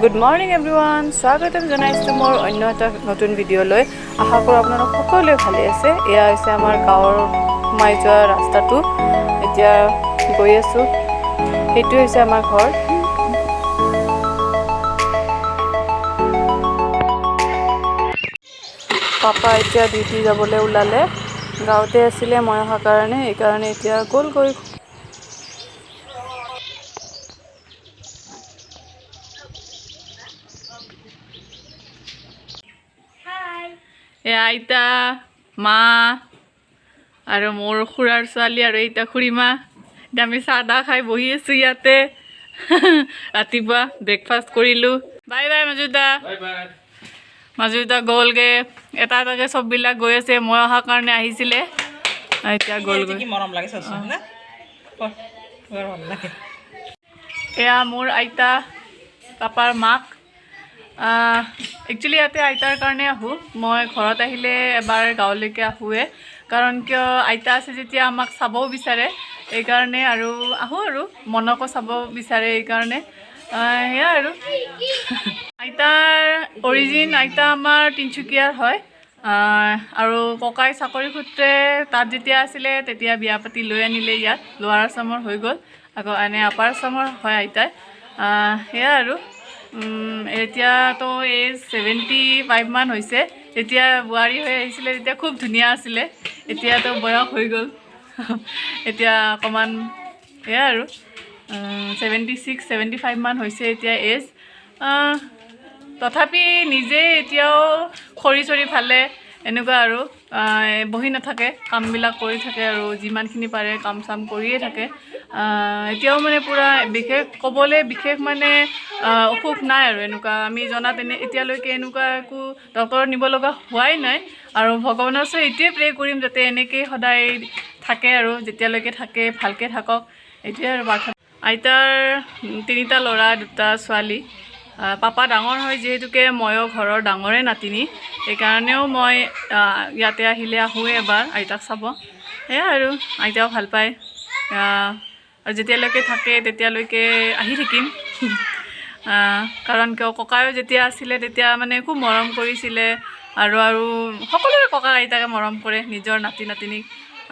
Good morning everyone, স্বাগতম জনাইছোঁ মোৰ অন্য এটা নতুন ভিডিঅ'লৈ। আশা কৰোঁ আপোনালোক সকলোৱে ভালে আছে। এয়া হৈছে আমাৰ গাঁৱৰ সোমাই যোৱা ৰাস্তাটো, এতিয়া গৈ আছোঁ। সেইটো হৈছে আমাৰ ঘৰ। পাপা এতিয়া ডিউটি যাবলৈ ওলালে, গাঁৱতে আছিলে মই অহাৰ কাৰণে, সেইকাৰণে এতিয়া গ'লগৈ। আইতা, মা আৰু মোৰ খুৰাৰ ছোৱালী আৰু এইটা খুৰীমা। এতিয়া আমি চাহ তাহ খাই বহি আছোঁ ইয়াতে। ৰাতিপুৱা ব্ৰেকফাষ্ট কৰিলোঁ। Bye bye মাজুদা। মাজুদা গ'লগৈ, এটা এটাকৈ চববিলাক গৈ আছে। মই অহাৰ কাৰণে আহিছিলে, এতিয়া গ'লগৈ। এয়া মোৰ আইতা, পাপাৰ মাক। একচুৱেলি ইয়াতে আইতাৰ কাৰণে আহোঁ। মই ঘৰত আহিলে এবাৰ গাঁৱলৈকে আহোঁৱে, কাৰণ কিয় আইতা আছে যেতিয়া আমাক চাবও বিচাৰে, এইকাৰণে আৰু আহোঁ আৰু মনকো চাব বিচাৰে, এইকাৰণে সেয়া আৰু। আইতাৰ অৰিজিন, আইতা আমাৰ তিনিচুকীয়াৰ হয়, আৰু ককাই চাকৰি সূত্ৰে তাত যেতিয়া আছিলে তেতিয়া বিয়া পাতি লৈ আনিলে ইয়াত। লোৱাৰ আছামৰ হৈ গ'ল, আকৌ এনে আপাৰ আছামৰ হয় আইতাই। সেয়া আৰু এতিয়াতো এজ 75 মান হৈছে। যেতিয়া বোৱাৰী হৈ আহিছিলে তেতিয়া খুব ধুনীয়া আছিলে, এতিয়াতো বয়স হৈ গ'ল। এতিয়া অকণমান সেয়া আৰু 76-75 মান হৈছে এতিয়া এজ। তথাপি নিজে এতিয়াও খৰি চৰি ফালে, এনেকুৱা আৰু বহি নাথাকে, কামবিলাক কৰি থাকে আৰু যিমানখিনি পাৰে কাম চাম কৰিয়ে থাকে। এতিয়াও মানে পূৰা বিশেষ ক'বলৈ বিশেষ মানে অসুখ নাই আৰু এনেকুৱা আমি জনাত এতিয়ালৈকে এনেকুৱা একো ডক্তৰত নিব লগা হোৱাই নাই। আৰু ভগৱানৰ ওচৰত এইটোৱে প্ৰে কৰিম যাতে এনেকৈয়ে সদায় থাকে আৰু যেতিয়ালৈকে থাকে ভালকৈ থাকক, এইটোৱে আৰু প্ৰাৰ্থনা। আইতাৰ 3টা ল'ৰা 2টা ছোৱালী। পাপা ডাঙৰ হয় যিহেতুকে ময়ো ঘৰৰ ডাঙৰে নাতিনি, সেইকাৰণেও মই ইয়াতে আহিলে আহোঁৱে এবাৰ আইতাক চাব। সেয়া আৰু আইতাও ভাল পায়, আৰু যেতিয়ালৈকে থাকে তেতিয়ালৈকে আহি থাকিম। কাৰণ কিয় ককায়ো যেতিয়া আছিলে তেতিয়া মানে খুব মৰম কৰিছিলে, আৰু সকলোৰে ককা আইতাকে মৰম কৰে নিজৰ নাতি নাতিনীক।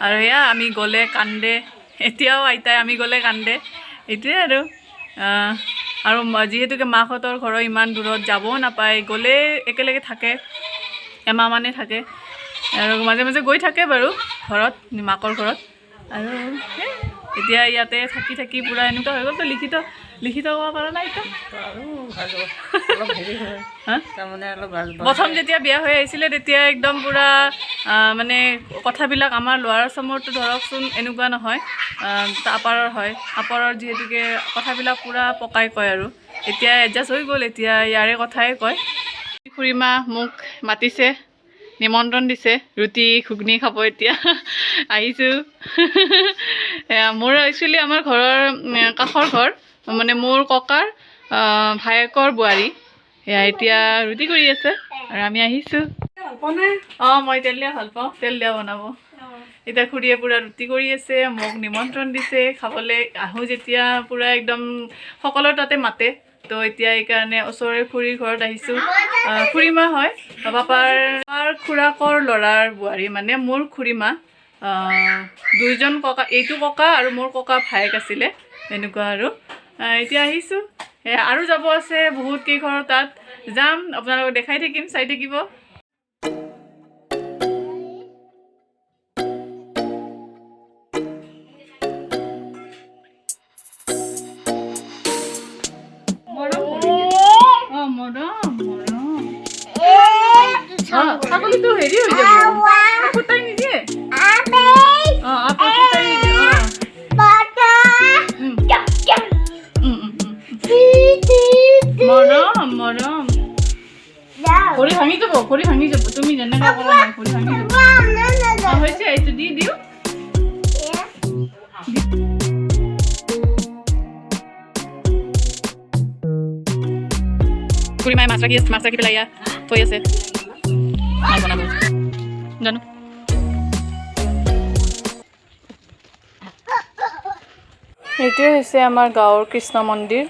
আৰু এয়া আমি গ'লে কান্দে, এতিয়াও আইতাই আমি গ'লে কান্দে, এইটোৱে আৰু যিহেতুকে মাকহঁতৰ ঘৰৰ ইমান দূৰত যাবও নাপায়, গ'লে একেলগে থাকে, এমাহ মানে থাকে, আৰু মাজে মাজে গৈ থাকে বাৰু ঘৰত, মাকৰ ঘৰত। আৰু এতিয়া ইয়াতে থাকি থাকি পূৰা এনেকুৱা হৈ গ'ল। তো লিখিত ক'ব পৰা নাই এতিয়া। প্ৰথম যেতিয়া বিয়া হৈ আহিছিলে তেতিয়া একদম পূৰা মানে কথাবিলাক আমাৰ লোৱাৰ আছামৰতো ধৰকচোন এনেকুৱা নহয়, আপাৰৰ হয়, আপাৰৰ যিহেতুকে কথাবিলাক পূৰা পকাই কয়, আৰু এতিয়া এডজাষ্ট হৈ গ'ল, এতিয়া ইয়াৰে কথাই কয়। খুৰীমা মোক মাতিছে, নিমন্ত্ৰণ দিছে, ৰুটি ঘুগনি খাব এতিয়া আহিছোঁ। মোৰ একচুৱেলি আমাৰ ঘৰৰ কাষৰ ঘৰ, মানে মোৰ ককাৰ ভায়েকৰ বোৱাৰী। সেয়া এতিয়া ৰুটি কৰি আছে আৰু আমি আহিছোঁ। মই তেল দিয়া ভাল পাওঁ, তেল দিয়া বনাব। এতিয়া খুৰীয়ে পূৰা ৰুটি কৰি আছে, মোক নিমন্ত্ৰণ দিছে খাবলৈ। আহোঁ যেতিয়া পূৰা একদম সকলোৰ তাতে মাতে, তো এতিয়া এইকাৰণে ওচৰৰে খুৰীৰ ঘৰত আহিছোঁ। খুৰীমা হয় পাপাৰ খুৰাকৰ ল'ৰাৰ বোৱাৰী, মানে মোৰ খুৰীমা। 2জন ককা, এইটো ককা আৰু মোৰ ককা ভায়েক আছিলে, এনেকুৱা আৰু। এতিয়া আহিছোঁ, আৰু যাব আছে বহুত কেইঘৰৰ তাত যাম, আপোনালোকক দেখাই থাকিম, চাই থাকিব। ছাগলীটো হেৰি হৈ যাব, ফুটাই নিদিয়ে। মৰম মৰম, ভৰি ভাঙি যাব, ভৰি ভাঙি যাব, তুমি যেনেকৈ কৰা নাই ভৰি ভাঙি যাব। হৈছে, এইটো দি দিওঁ। খুৰীমাই মাছ ৰাখি পেলাই ইয়াত থৈ আছে, মাছ বনাব জানো। এইটোৱে হৈছে আমাৰ গাঁৱৰ কৃষ্ণ মন্দিৰ।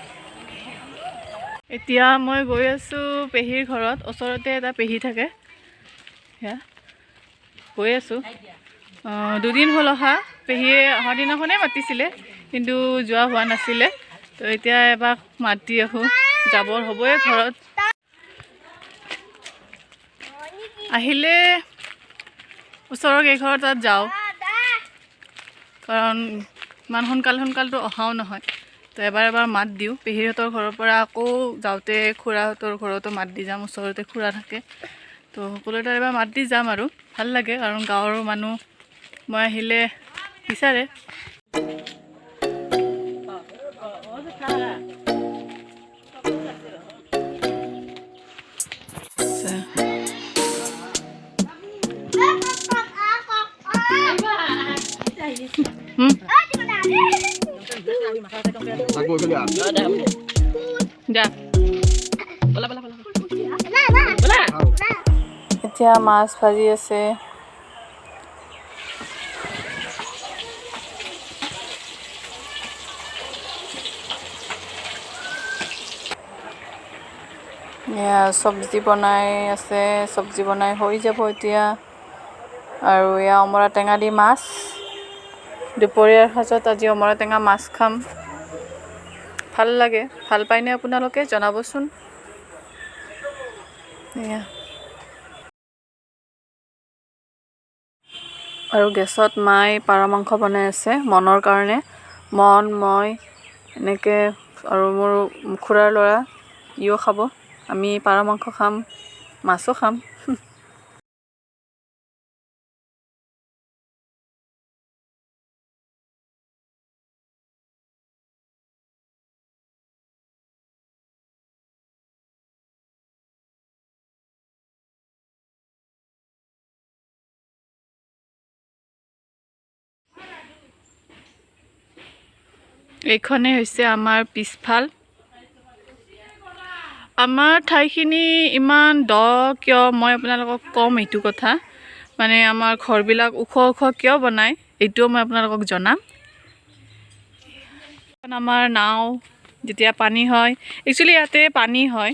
এতিয়া মই গৈ আছোঁ পেহীৰ ঘৰত। ওচৰতে এটা পেহী থাকে, সেয়া গৈ আছোঁ। 2 দিন হ'ল অহা। পেহীয়ে অহা দিনাখনেই মাতিছিলে কিন্তু যোৱা হোৱা নাছিলে। তো এতিয়া এবাৰ মাতি আহোঁ, যাবৰ হ'বই ঘৰত। আহিলে ওচৰৰ কেইঘৰ তাত যাওঁ, কাৰণ ইমান সোনকালটো অহাও নহয়। তো এবাৰ মাত দিওঁ। পেহীহঁতৰ ঘৰৰ পৰা আকৌ যাওঁতে খুৰাহঁতৰ ঘৰতো মাত দি যাম, ওচৰতে খুৰা থাকে। তো সকলোৱে তাত এবাৰ মাত দি যাম আৰু ভাল লাগে, কাৰণ গাঁৱৰ মানুহ মই আহিলে বিচাৰে। এতিয়া মাছ ভাজি আছে। চব্জি বনাই আছে, চব্জি বনাই হৈ যাব এতিয়া। আৰু এয়া অমৰা টেঙা দি মাছ। দুপৰীয়াৰ সাজত আজি অমৰা টেঙা মাছ খাম। ভাল লাগে, ভাল পায়নে আপোনালোকে জনাবচোন। এয়া আৰু গেছত মায়ে পাৰ মাংস বনাই আছে মনৰ কাৰণে। মই এনেকৈ আৰু মোৰ খুৰাৰ ল'ৰা, ইও খাব। আমি পাৰ মাংস খাম, মাছো খাম। এইখনে হৈছে আমাৰ পিছফাল। আমাৰ ঠাইখিনি ইমান দ কিয় মই আপোনালোকক ক'ম এইটো কথা। মানে আমাৰ ঘৰবিলাক ওখ কিয় বনায় এইটোও মই আপোনালোকক জনাম। আমাৰ নাও যেতিয়া পানী হয়, একচুৱেলি ইয়াতে পানী হয়,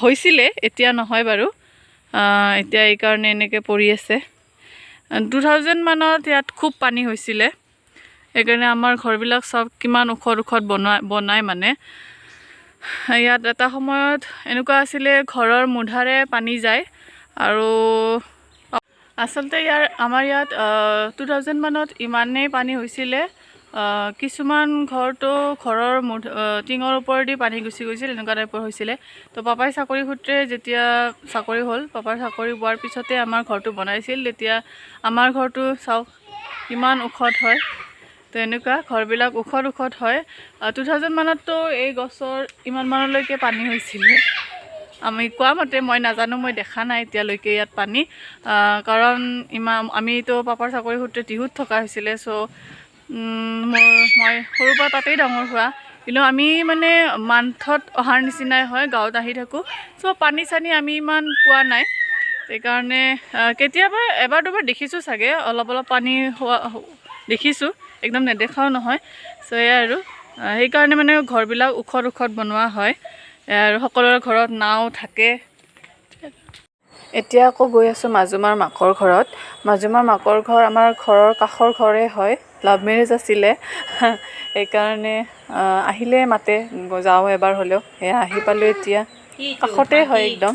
হৈছিলে, এতিয়া নহয় বাৰু। এতিয়া এইকাৰণে এনেকৈ পৰি আছে। 2000 মানত ইয়াত খুব পানী হৈছিলে। সেইকাৰণে আমাৰ ঘৰবিলাক চব কিমান ওখত বনায় মানে। ইয়াত এটা সময়ত এনেকুৱা আছিলে, ঘৰৰ মুধাৰে পানী যায়। আৰু আচলতে আমাৰ ইয়াত 2000 মানত ইমানেই পানী হৈছিলে, কিছুমান ঘৰটো ঘৰৰ টিঙৰ ওপৰেদি পানী গুচি গৈছিল, এনেকুৱা টাইপৰ হৈছিলে। তো পাপাই চাকৰি সূত্ৰে যেতিয়া চাকৰি হ'ল, পাপাৰ চাকৰি পোৱাৰ পিছতে আমাৰ ঘৰটো বনাইছিল। তেতিয়া আমাৰ ঘৰটো চাওক কিমান ওখত হয়। তো এনেকুৱা ঘৰবিলাক ওখত হয়। 2000 মানততো এই গছৰ ইমান মানলৈকে পানী হৈছিলে। আমি কোৱা মতে, মই নাজানো, মই দেখা নাই এতিয়ালৈকে ইয়াত পানী। কাৰণ আমিতো পাপাৰ চাকৰি সূত্ৰে টিহুত থকা হৈছিলে। চ' মই সৰুৰ পৰা তাতেই ডাঙৰ হোৱা। কিন্তু আমি মানে মান্থত অহাৰ নিচিনাই হয়, গাঁৱত আহি থাকোঁ। চ' পানী চানী আমি ইমান পোৱা নাই। সেইকাৰণে কেতিয়াবা এবাৰ দুবাৰ দেখিছোঁ চাগে, অলপ পানী হোৱা দেখিছোঁ, একদম নেদেখাও নহয়। চ' এয়াই আৰু সেইকাৰণে মানে ঘৰবিলাক ওখত বনোৱা হয়। আৰু সকলোৰে ঘৰত নাও থাকে। এতিয়া আকৌ গৈ আছোঁ মাজুমাৰ মাকৰ ঘৰত। মাজুমাৰ মাকৰ ঘৰ আমাৰ ঘৰৰ কাষৰ ঘৰে হয়, লাভ মেৰেজ আছিলে। সেইকাৰণে আহিলে মাতে, যাওঁ এবাৰ হ'লেও। সেয়া আহি পালোঁ এতিয়া, কাষতে হয় একদম।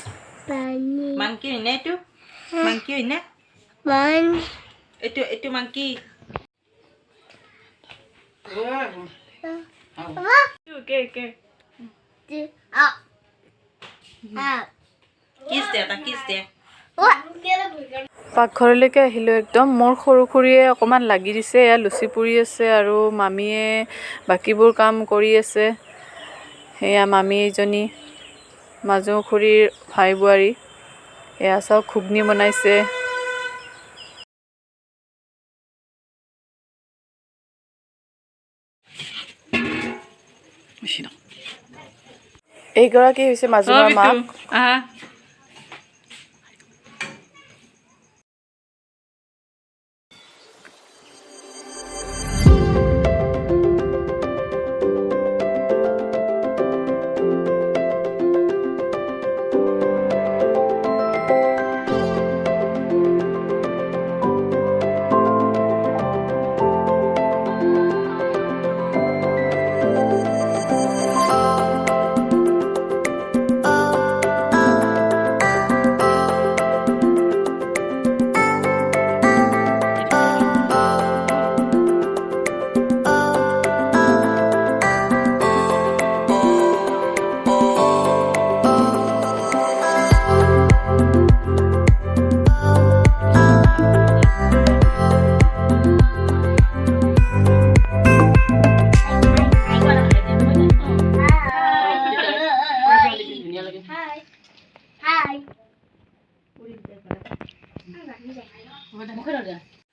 পাকঘৰলৈকে আহিলোঁ একদম। মোৰ সৰু খুৰীয়ে অকণমান লাগি দিছে, এয়া লুচি পুৰি আছে আৰু মামীয়ে বাকীবোৰ কাম কৰি আছে। সেয়া মামী এজনী, মাজু খুৰীৰ ভাই বোৱাৰী, এয়া চাওক ঘুগনি বনাইছে। এইগৰাকী হৈছে মাজুমাৰ মাক।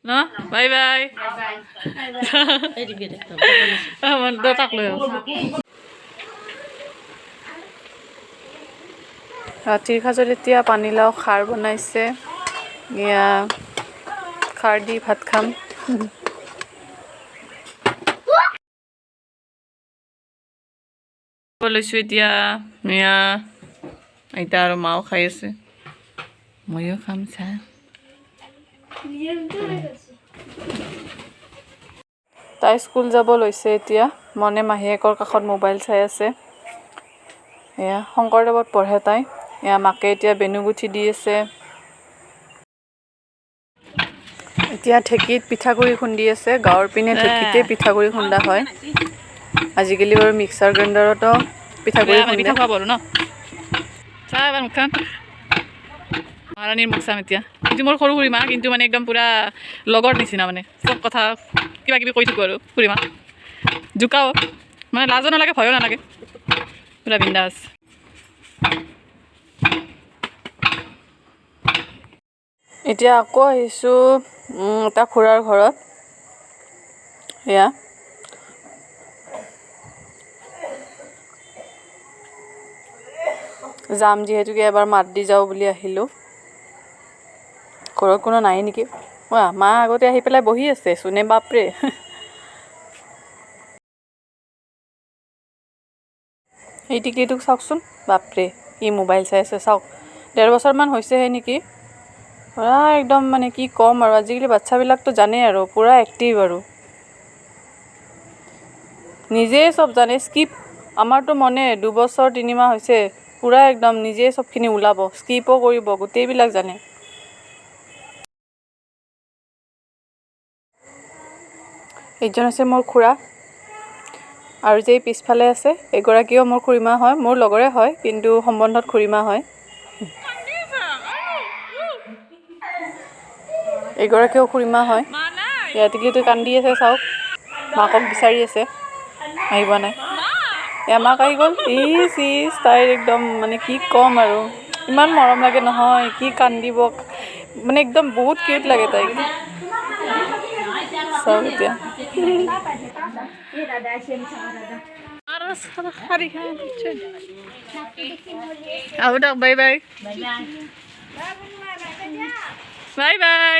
ন বাই বাই তাক লৈ ৰাতিৰ সাজত এতিয়া পানীলাও খাৰ বনাইছে এয়া খাৰ দি ভাত খাম লৈছোঁ এতিয়া এয়া আইতা আৰু মাও খাই আছে ময়ো খাম চাহ তাই স্কুল যাব লৈছে এতিয়া মনে মাহীয়েকৰ কাষত মোবাইল চাই আছে এয়া শংকৰদেৱত পঢ়ে তাই এয়া মাকে এতিয়া বেনুগুঠি দি আছে এতিয়া ঢেঁকীত পিঠাগুড়ি খুন্দি আছে গাঁৱৰ পিনে ঢেঁকীতে পিঠাগুড়ি খুন্দা হয় আজিকালি বাৰু মিক্সাৰ গ্ৰাইণ্ডাৰতো পিঠাগুড়ি খুন্দে ন চাহ এবাৰ মুখখন মহাৰাণীৰ মুখ চাম এতিয়া কিন্তু মোৰ সৰু খুৰীমা কিন্তু মানে একদম পূৰা লগৰ নিচিনা মানে চব কথা কিবা কিবি কৈ থাকোঁ আৰু খুৰীমা জোকাও মানে লাজো নালাগে ভয়ো নালাগে পূৰা বিন্দাছ এতিয়া আকৌ আহিছোঁ এটা খুৰাৰ ঘৰত এয়া যাম যিহেতুকে এবাৰ মাত দি যাওঁ বুলি আহিলোঁ ঘৰত কোনো নাই নেকি মা আগতে আহি পেলাই বহি আছে চোনে বাপৰে এই টিকলিটোক চাওকচোন বাপৰে ই মোবাইল চাই আছে চাওক 1.5 বছৰমান হৈছেহে নেকি পূৰা একদম মানে কি ক'ম আৰু আজিকালি বাচ্ছাবিলাকতো জানেই আৰু পূৰা এক্টিভ আৰু নিজেই চব জানে স্কিপ আমাৰতো মনে 2 বছৰ 3 মাহ হৈছে পূৰা একদম নিজেই চবখিনি ওলাব স্কিপো কৰিব গোটেইবিলাক জানে এইজন আছে মোৰ খুৰা আৰু যে পিছফালে আছে এগৰাকীও মোৰ খুৰীমা হয় মোৰ লগৰে হয় কিন্তু সম্বন্ধত খুৰীমা হয় এগৰাকীও খুৰীমা হয় ইয়াত টিকলিটো কান্দি আছে চাওক মাকক বিচাৰি আছে আহিব নাই এয়া মাক আহি গ'ল ইচ তাইৰ একদম মানে কি ক'ম আৰু ইমান মৰম লাগে নহয় কি কান্দিব মানে একদম বহুত কিউট লাগে তাইক চাওক এতিয়া আহো দিয়ক বাই বাই বাই বাই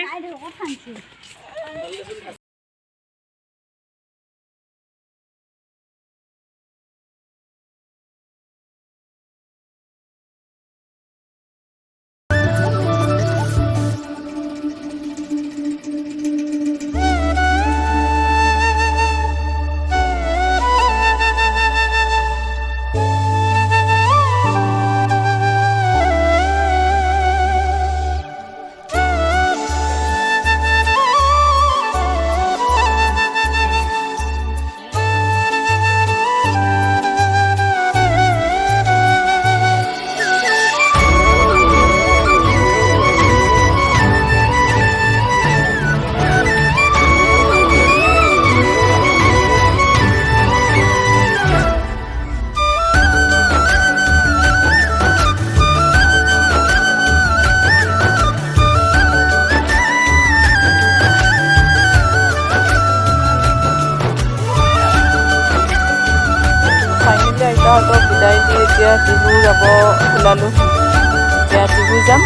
আইতাহঁতক বিদায় দি এতিয়া বিহু যাব ওলালোঁ এতিয়া বিহু যাম